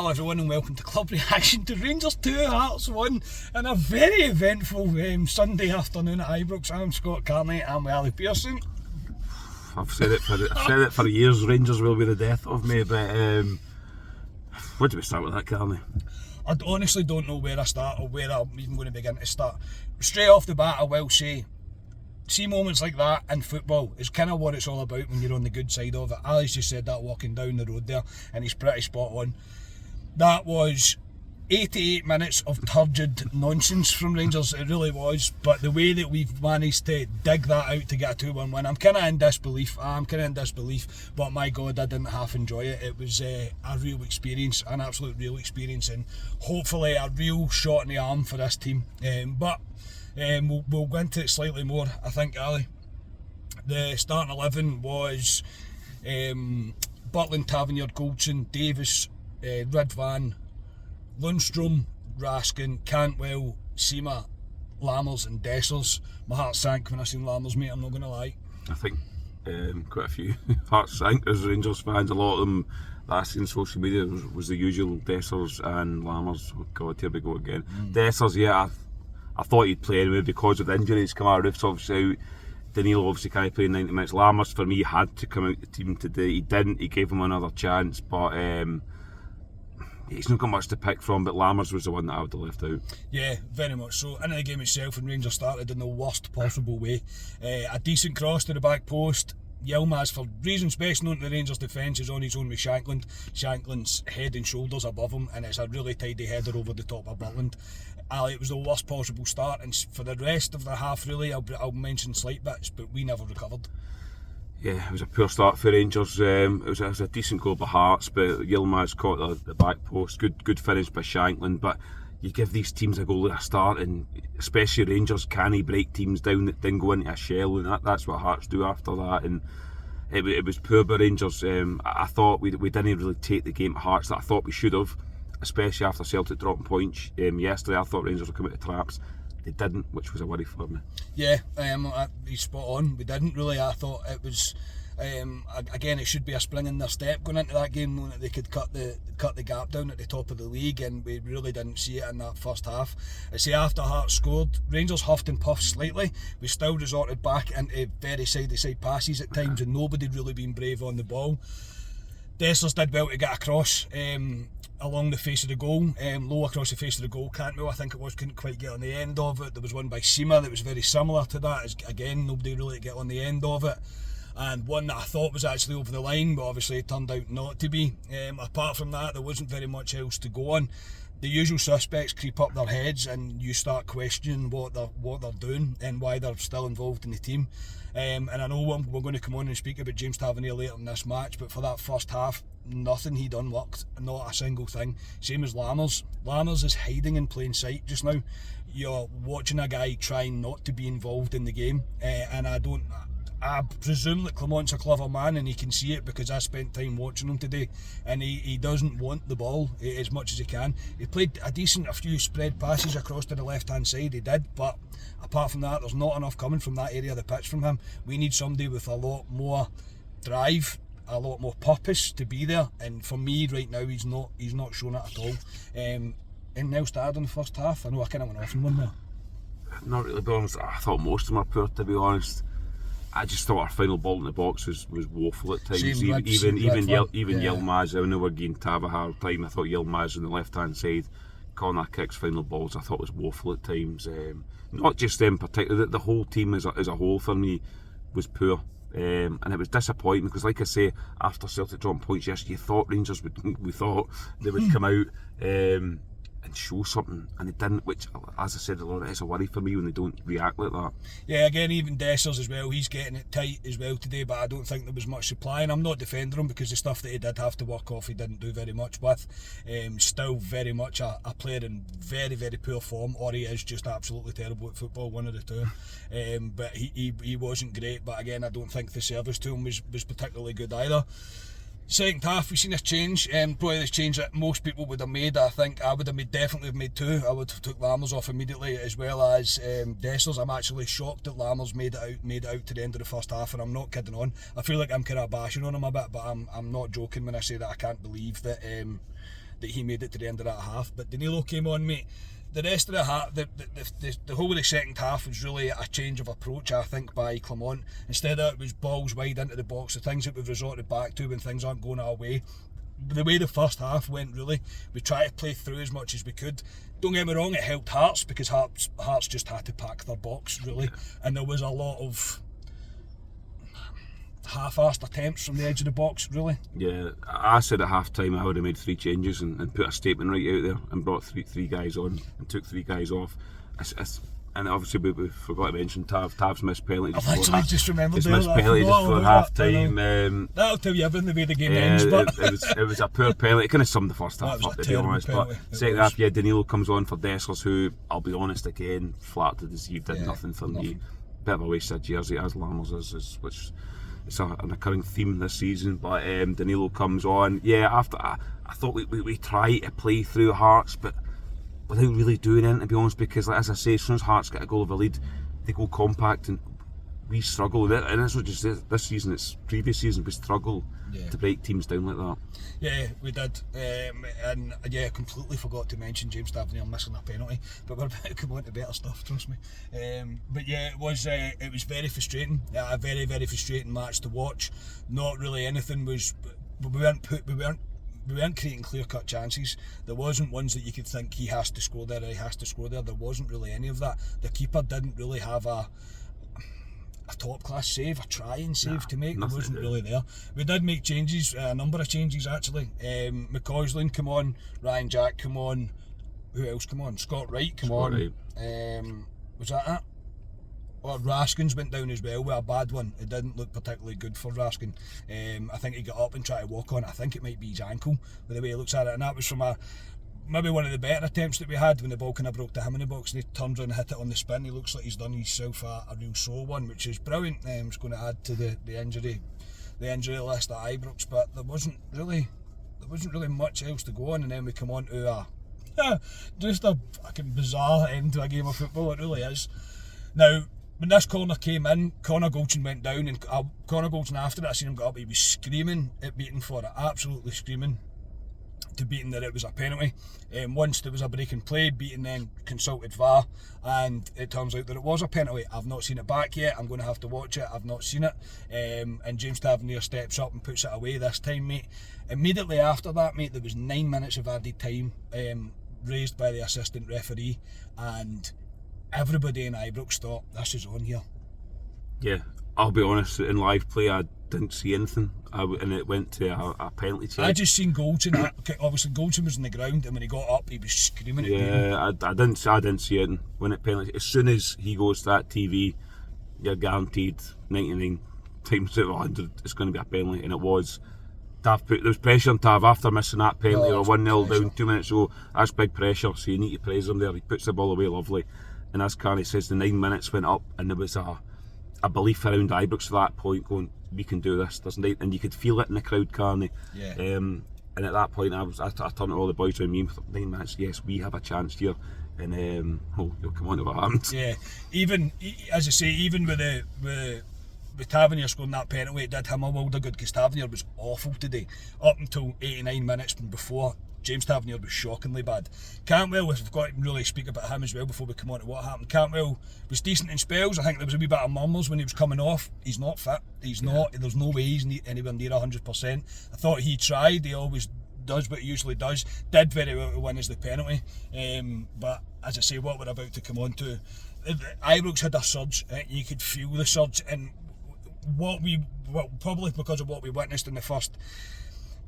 Hello everyone and welcome to Club Reaction to Rangers 2, Hearts 1 and a very eventful Sunday afternoon at Ibrox. I'm Scott Carney, I'm with Ali Pearson. I've said it for years, Rangers will be the death of me, but where do we start with that, Carney? I honestly don't know where I start or where I'm even going to begin to start. Straight off the bat I will say, see moments like that in football is kind of what it's all about when you're on the good side of it. Ali's just said that walking down the road there and he's pretty spot on. That was 88 minutes of turgid nonsense from Rangers, it really was, but the way that we've managed to dig that out to get a 2-1 win, I'm kind of in disbelief, but my God, I didn't half enjoy it. It was a real experience, an absolute real experience, and hopefully a real shot in the arm for this team, but we'll go into it slightly more, I think, Ali. The starting 11 was Butland, Tavernier, Goldson, Davis, Ridvan, Lundstrom, Raskin, Cantwell, Sima, Lammers and Dessers. My heart sank when I seen Lammers, mate, I'm not going to lie. I think quite a few hearts sank as Rangers fans. A lot of them that I seen on social media was the usual Dessers and Lammers. Oh God, here we go again. Dessers, yeah, I thought he'd play anyway because of the injuries. Kamara Roof's obviously out. Danilo obviously can't play 90 minutes. Lammers, for me, had to come out the team today. He didn't. He gave him another chance, but he's not got much to pick from, but Lammers was the one that I would have left out. Yeah, very much so. In the game itself, when Rangers started in the worst possible way. A decent cross to the back post. Yilmaz, for reasons best known to the Rangers defence, is on his own with Shankland. Shankland's head and shoulders above him, and it's a really tidy header over the top of Butland. Ali, it was the worst possible start, and for the rest of the half, really, I'll mention slight bits, but we never recovered. Yeah, it was a poor start for Rangers. It was a decent goal by Hearts, but Yilmaz caught the back post. Good finish by Shankland, but you give these teams a goal at a start, and especially Rangers, can he break teams down that then go into a shell, and that's what Hearts do after that. And it was poor by Rangers. I thought we didn't really take the game at Hearts that I thought we should have, especially after Celtic dropping points yesterday. I thought Rangers would come out of traps. They didn't, which was a worry for me. Yeah, he's spot on. We didn't really. I thought it was, again, it should be a spring in their step going into that game, knowing that they could cut the gap down at the top of the league, and we really didn't see it in that first half. I say after Hearts scored, Rangers huffed and puffed slightly. We still resorted back into very side-to-side passes at times, and nobody really been brave on the ball. Dessers did well to get across along the face of the goal, low across the face of the goal. Cantwell, I think it was, couldn't quite get on the end of it. There was one by Sima that was very similar to that. Again, nobody really get on the end of it. And one that I thought was actually over the line, but obviously it turned out not to be. Apart from that, there wasn't very much else to go on. The usual suspects creep up their heads, and you start questioning what they're doing and why they're still involved in the team. And I know we're going to come on and speak about James Tavernier later in this match, but for that first half, nothing he done worked, not a single thing. Same as Lammers. Lammers is hiding in plain sight just now. You're watching a guy trying not to be involved in the game, and I presume that Clement's a clever man and he can see it, because I spent time watching him today, and he doesn't want the ball as much as he can. He played a few spread passes across to the left hand side, he did, but apart from that, there's not enough coming from that area of the pitch from him. We need somebody with a lot more drive, a lot more purpose to be there, and for me right now he's not showing it at all. And Nels started in the first half. I know I kind of went off on one there. Not really, to be honest. I thought most of them were poor, to be honest. I just thought our final ball in the box was woeful at times. Even Yilmaz, I know we're getting Tav a hard time. I thought Yilmaz on the left hand side, corner kicks, final balls, I thought was woeful at times. Not just them particularly, the whole team as a whole for me was poor. And it was disappointing because, like I say, after Celtic dropping points yesterday, you thought Rangers would come out and show something, and they didn't, which, as I said, it's a worry for me when they don't react like that. Yeah, again, even Dessers as well, he's getting it tight as well today, but I don't think there was much supply, and I'm not defending him because the stuff that he did have to work off he didn't do very much with. Still very much a player in very, very poor form, or he is just absolutely terrible at football, one of the two. But he wasn't great, but again, I don't think the service to him was particularly good either. Second half, we've seen this change, probably this change that most people would have made. I think I would have definitely made two. I would have took Lammers off immediately, as well as Dessers. I'm actually shocked that Lammers made it out to the end of the first half, and I'm not kidding on. I feel like I'm kind of bashing on him a bit, but I'm not joking when I say that I can't believe that that he made it to the end of that half. But Danilo came on, mate. The rest of the half, the whole of the second half was really a change of approach, I think, by Clement. Instead of it was balls wide into the box, the things that we've resorted back to when things aren't going our way. The way the first half went, really, we tried to play through as much as we could. Don't get me wrong, it helped Hearts, because Hearts just had to pack their box, really, and there was a lot of half-assed attempts from the edge of the box, really. Yeah, I said at half-time I would have made 3 changes and put a statement right out there and brought three guys on and took 3 guys off. And obviously we forgot to mention Tav's missed penalty. I've actually just remembered his missed penalty just before half-time. That'll tell you everything the way the game ends. But it was a poor penalty. It kind of summed the first half up, to be honest. Penalty. But second half, yeah, Danilo comes on for Dessers, who, I'll be honest again, flat to deceive, did nothing for me. Bit of a wasted jersey, as Lammers is, which it's an occurring theme this season. But Danilo comes on. Yeah, after I thought we tried to play through Hearts, but without really doing anything, to be honest, because, like, as I say, as soon as Hearts get a goal of a lead, they go compact and we struggle. And it's not just this season, it's previous season, we struggle to break teams down like that. Yeah, we did. And yeah, completely forgot to mention James Tavernier missing a penalty, but we're about to come on to better stuff, trust me. But yeah, it was very frustrating. A very, very frustrating match to watch. Not really anything was... We weren't creating clear-cut chances. There wasn't ones that you could think he has to score there or he has to score there. There wasn't really any of that. The keeper didn't really have a top-class save, a trying save to make. It wasn't really there. We did make changes, a number of changes actually. McCausland come on, Ryan Jack come on, who else come on? Scott Wright come on. Was that it? Well, Raskins went down as well with a bad one. It didn't look particularly good for Raskin. I think he got up and tried to walk on. I think it might be his ankle, with the way he looks at it. And that was from maybe one of the better attempts that we had, when the ball kind of broke to him in the box and he turns around and hit it on the spin. He looks like he's done himself a real sore one, which is brilliant. It's going to add to the injury list at Ibrox. But there wasn't really much else to go on, and then we come on to just a fucking bizarre end to a game of football. It really is. Now, when this corner came in, Connor Goldson went down, and Connor Goldson, after that, I seen him get up, he was screaming at Beaton for it, absolutely screaming to Beaton that it was a penalty. Once there was a break in play, Beaton then consulted VAR, and it turns out that it was a penalty. I've not seen it back yet, I'm going to have to watch it, I've not seen it. And James Tavernier steps up and puts it away this time, mate. Immediately after that, mate, there was 9 minutes of added time raised by the assistant referee, and everybody in Ibrox thought, this is on here. Yeah, I'll be honest, in live play I didn't see anything, and it went to a penalty check. I just seen Goldson. Obviously Goldson was on the ground, and when he got up he was screaming at me. Yeah, I didn't see it. When it penalty, as soon as he goes to that TV, you're guaranteed 99 times out of 100 it's going to be a penalty, and it was. There was pressure on Tav after missing that penalty, or 1-0 down 2 minutes ago. That's big pressure, so you need to praise him there. He puts the ball away lovely. And as Carney says, the 9 minutes went up, and there was a belief around Ibrox at that point, going, we can do this. And you could feel it in the crowd, Carney. Yeah. And at that point, I turned to all the boys around me and thought, 9 minutes, yes, we have a chance here. And you'll come on to what happened. Yeah, even as I say, even with Tavernier scoring that penalty, it did him a world of good, because Tavernier was awful today. Up until 89 minutes before, James Tavernier was shockingly bad. Cantwell, we've got to really speak about him as well before we come on to what happened. Cantwell was decent in spells. I think there was a wee bit of murmurs when he was coming off. He's not fit. He's not. There's no way he's anywhere near 100%. I thought he tried. He always does what he usually does. Did very well to win as the penalty. But as I say, what we're about to come on to, Ibrox had a surge. You could feel the surge, and probably because of what we witnessed in the first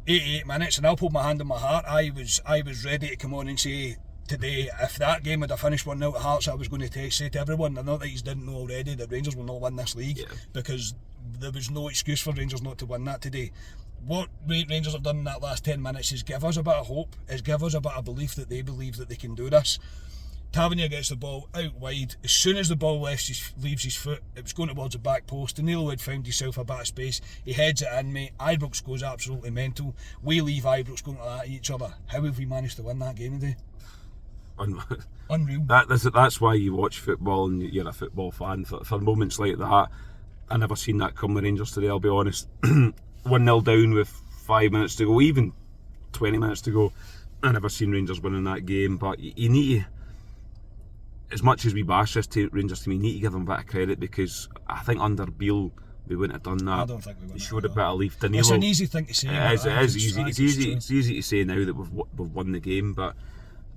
88 minutes, and I'll put my hand on my heart, I was ready to come on and say today, if that game had finished 1-0 to Hearts, I was going to say to everyone, not that you didn't know already, that Rangers will not win this league, because there was no excuse for Rangers not to win that today. What Rangers have done in that last 10 minutes is give us a bit of hope, is give us a bit of belief that they believe that they can do this. Tavernier gets the ball out wide. As soon as the ball leaves his foot, it was going towards the back post. Danilo had found himself a bit of space. He heads it in, mate. Ibrox goes absolutely mental. We leave Ibrox going at each other. How have we managed to win that game today? Unreal. That's why you watch football and you're a football fan. For moments like that, I never seen that come with Rangers today, I'll be honest. 1-0 down with 5 minutes to go, even 20 minutes to go. I never seen Rangers winning that game, but you need to, as much as we bash this Rangers team, you need to give them a bit of credit, because I think under Beale we wouldn't have done that. I don't think we would. He showed a bit of leaf. Danilo, it's an easy thing to say. It is easy. It's easy to say now that we've won the game, but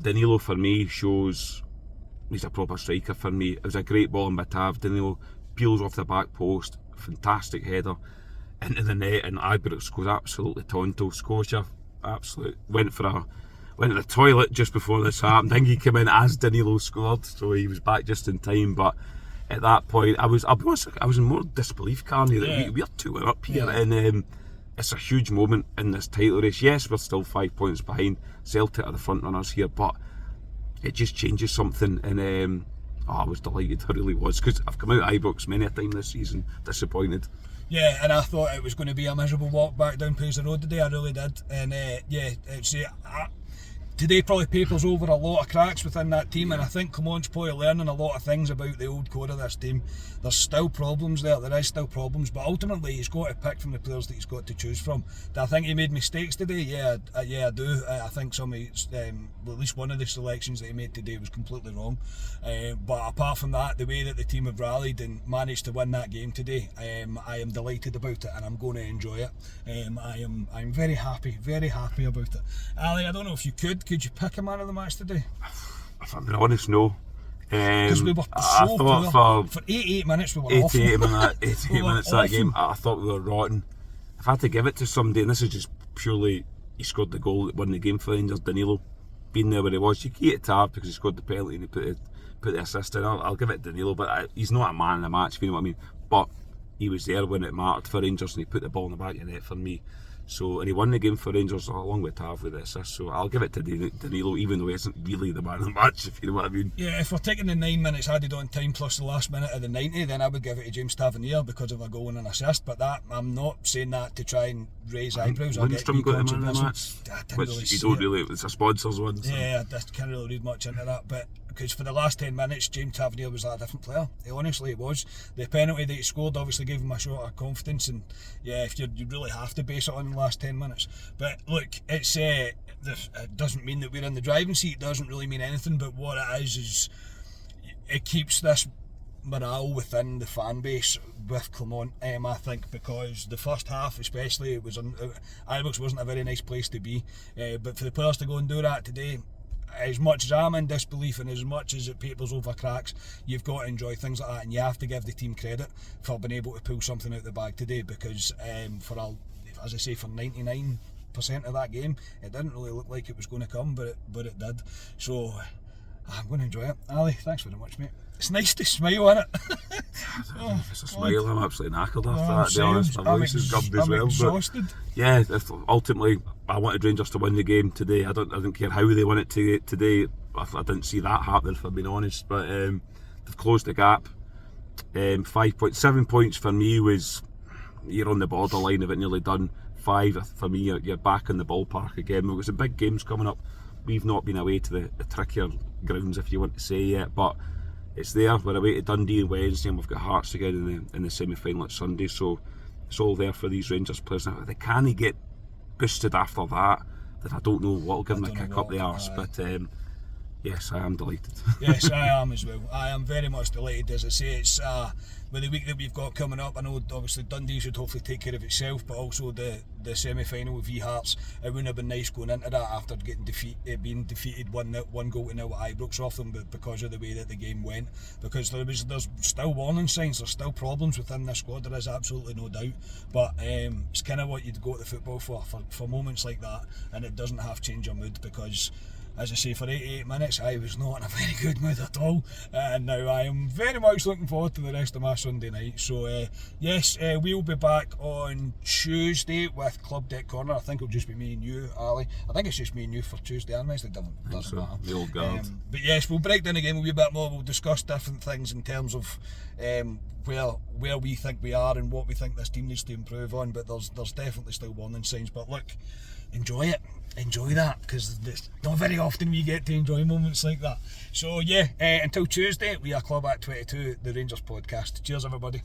Danilo for me shows he's a proper striker for me. It was a great ball in Batav. Danilo peels off the back post, fantastic header into the net, and Ibrox goes absolutely tonto. Scotia went to the toilet just before this happened. I think he came in as Danilo scored, so he was back just in time. But at that point, I'll be honest, I was in more disbelief, Carney, that we're 2-1 up here, and it's a huge moment in this title race. Yes, we're still 5 points behind. Celtic are the front runners here, but it just changes something, and I was delighted, I really was, because I've come out of Ibrox many a time this season disappointed. Yeah, and I thought it was going to be a miserable walk back down Paisley Road today, I really did, and today probably papers over a lot of cracks within that team, and I think Clement's probably learning a lot of things about the old core of this team. There's still problems there, but ultimately he's got to pick from the players that he's got to choose from. Do I think he made mistakes today? Yeah, I do. I think some of his, at least one of the selections that he made today was completely wrong. But apart from that, the way that the team have rallied and managed to win that game today, I am delighted about it, and I'm going to enjoy it. I'm very happy about it. Ali, I don't know if you could you pick a man of the match today? If I'm being honest, no. Because we were so poor. For 88 minutes we were awful. 88 minutes that game, I thought we were rotten. If I had to give it to somebody, and this is just purely, he scored the goal that won the game for Rangers, Danilo, being there where he was. You can get it Tav because he scored the penalty and he put the assist in. I'll give it to Danilo, but he's not a man in the match, if you know what I mean. But he was there when it mattered for Rangers, and he put the ball in the back of the net for me. So, and he won the game for Rangers along with Tav with the assist. So I'll give it to Danilo, even though he isn't really the man of the match, if you know what I mean. Yeah, if we're taking the 9 minutes added on time plus the last minute of the 90, then I would give it to James Tavernier because of a goal and an assist. But that, I'm not saying that to try and raise eyebrows. Lindstrom got the man of the match, which really you don't really, it's a sponsor's one. So. Yeah, I can't really read much into that, but because for the last 10 minutes James Tavernier was a different player. Honestly, it was. The penalty that he scored obviously gave him a shot of confidence, and yeah, if you really have to base it on the last 10 minutes. But look, it doesn't mean that we're in the driving seat. It doesn't really mean anything, but what it is it keeps this morale within the fan base with Clement, I think, because the first half especially, Ibrox wasn't a very nice place to be, but for the players to go and do that today, as much as I'm in disbelief and as much as it papers over cracks, you've got to enjoy things like that, and you have to give the team credit for being able to pull something out the bag today, because as I say, for 99% of that game, it didn't really look like it was going to come, but it did. So I'm going to enjoy it. Ali, thanks very much, mate. It's nice to smile, isn't it? It's a smile. I'm absolutely knackered after that, to be honest. My voice is gummed as well. Exhausted. But yeah, ultimately, I wanted Rangers to win the game today. I don't care how they won it today. I didn't see that happening, if I'm being honest. But they've closed the gap. 7 points for me was, you're on the borderline of it nearly done. 5 for me, you're back in the ballpark again. We've got some big games coming up. We've not been away to the trickier grounds, if you want to say yet, but it's there. We're away to Dundee on Wednesday, and we've got Hearts again in the semi-final at Sunday, so it's all there for these Rangers players. Now, if they can't get boosted after that, then I don't know what'll give them a kick up the arse, but yes, I am delighted. Yes, I am as well. I am very much delighted. As I say, it's with the week that we've got coming up, I know obviously Dundee should hopefully take care of itself, but also the semi-final with Hearts, it wouldn't have been nice going into that after being defeated 1 goal to nil at Ibrox off them, but because of the way that the game went, because there's still warning signs, there's still problems within this squad, there is absolutely no doubt, but it's kind of what you'd go to the football for moments like that, and it doesn't have to change your mood, because as I say, for 88 minutes I was not in a very good mood at all, and now I am very much looking forward to the rest of my Sunday night. So yes, we'll be back on Tuesday with Club Deck Corner. I think it'll just be me and you, Ali. I think it's just me and you for Tuesday and Wednesday, doesn't matter. The old guard. But yes, we'll break down the game a wee bit more. We'll discuss different things in terms of where we think we are and what we think this team needs to improve on, but there's definitely still warning signs. But look, enjoy that, because not very often we get to enjoy moments like that. So yeah, until Tuesday, we are Club Act 22, the Rangers podcast. Cheers everybody.